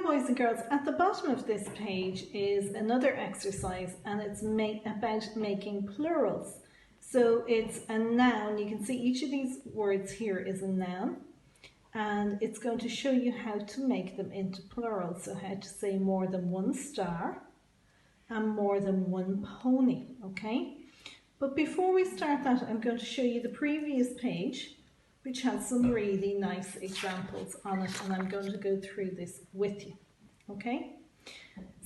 Now, boys and girls, at the bottom of this page is another exercise, and it's about making plurals. So it's a noun. You can see each of these words here is a noun, and it's going to show you how to make them into plurals. So how to say more than one star and more than one pony, okay? But before we start that, I'm going to show you the previous page, which has some really nice examples on it, and I'm going to go through this with you, okay?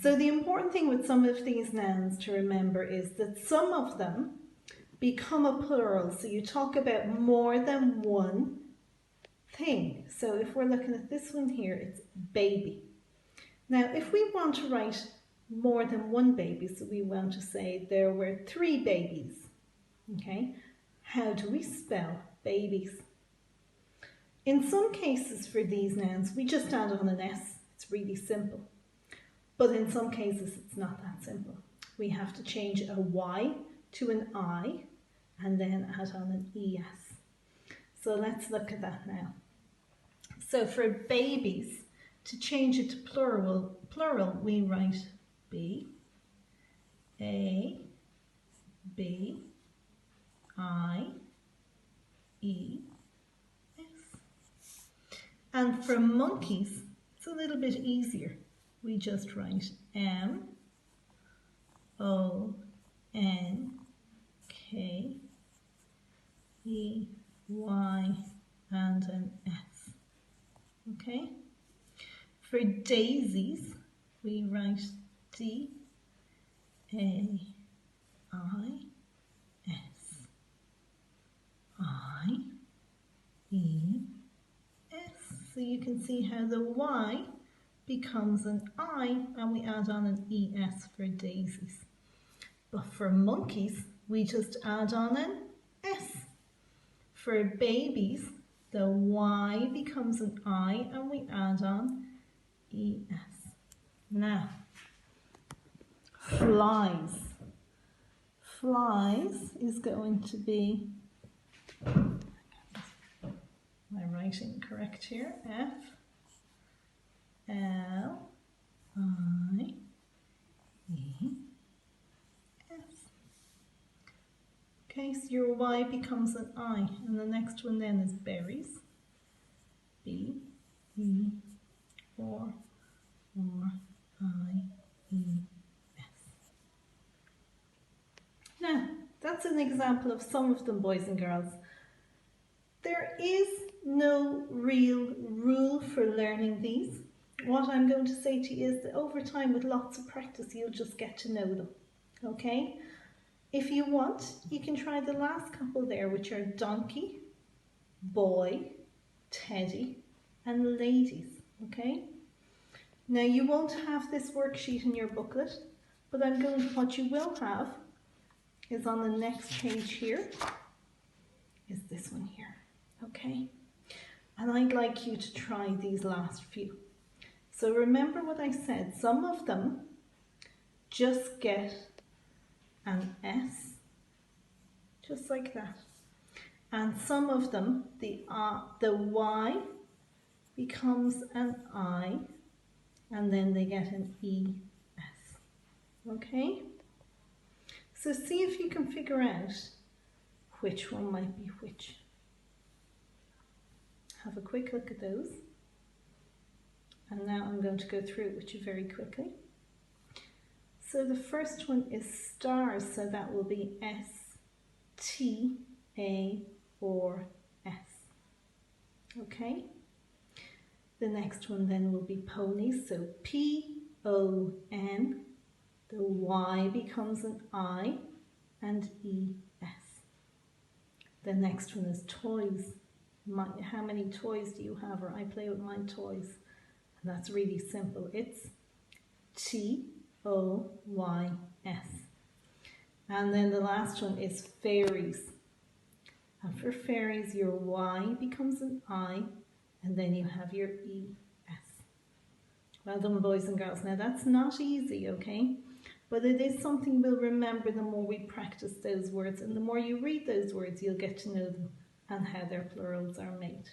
So the important thing with some of these nouns to remember is that some of them become a plural, so you talk about more than one thing. So if we're looking at this one here, it's baby. Now, if we want to write more than one baby, so we want to say there were 3 babies, okay? How do we spell babies? In some cases for these nouns, we just add on an S. It's really simple. But in some cases, it's not that simple. We have to change a Y to an I and then add on an ES. So let's look at that now. So for babies, to change it to plural, we write B, A, B, I, E, and for monkeys, it's a little bit easier. We just write M, O, N, K, E, Y, and an S. Okay? For daisies, we write D, A, I, S, I, E, so you can see how the Y becomes an I and we add on an ES for daisies. But for monkeys, we just add on an S. For babies, the Y becomes an I and we add on ES. Now, flies. Flies is going to be, my writing correct here, F, L, I, E, S. Okay, so your Y becomes an I, and the next one then is berries, B, E, or I, E, S. Now, that's an example of some of them, boys and girls. There is no real rule for learning these. What I'm going to say to you is that over time, with lots of practice, you'll just get to know them, okay? If you want, you can try the last couple there, which are donkey, boy, teddy, and ladies, okay? Now, you won't have this worksheet in your booklet, but what you will have is on the next page here, is this one here. Okay, and I'd like you to try these last few. So remember what I said, some of them just get an S, just like that. And some of them, the Y becomes an I, and then they get an ES, okay? So see if you can figure out which one might be which. Have a quick look at those. And now I'm going to go through it with you very quickly. So the first one is stars, so that will be S, T, A, or S. Okay? The next one then will be ponies, so P, O, N. The Y becomes an I and E, S. The next one is toys. How many toys do you have? Or I play with my toys. And that's really simple. It's T-O-Y-S. And then the last one is fairies. And for fairies, your Y becomes an I, and then you have your E-S. Well done, boys and girls. Now that's not easy, okay? But it is something we'll remember the more we practice those words, and the more you read those words, you'll get to know them and how their plurals are made.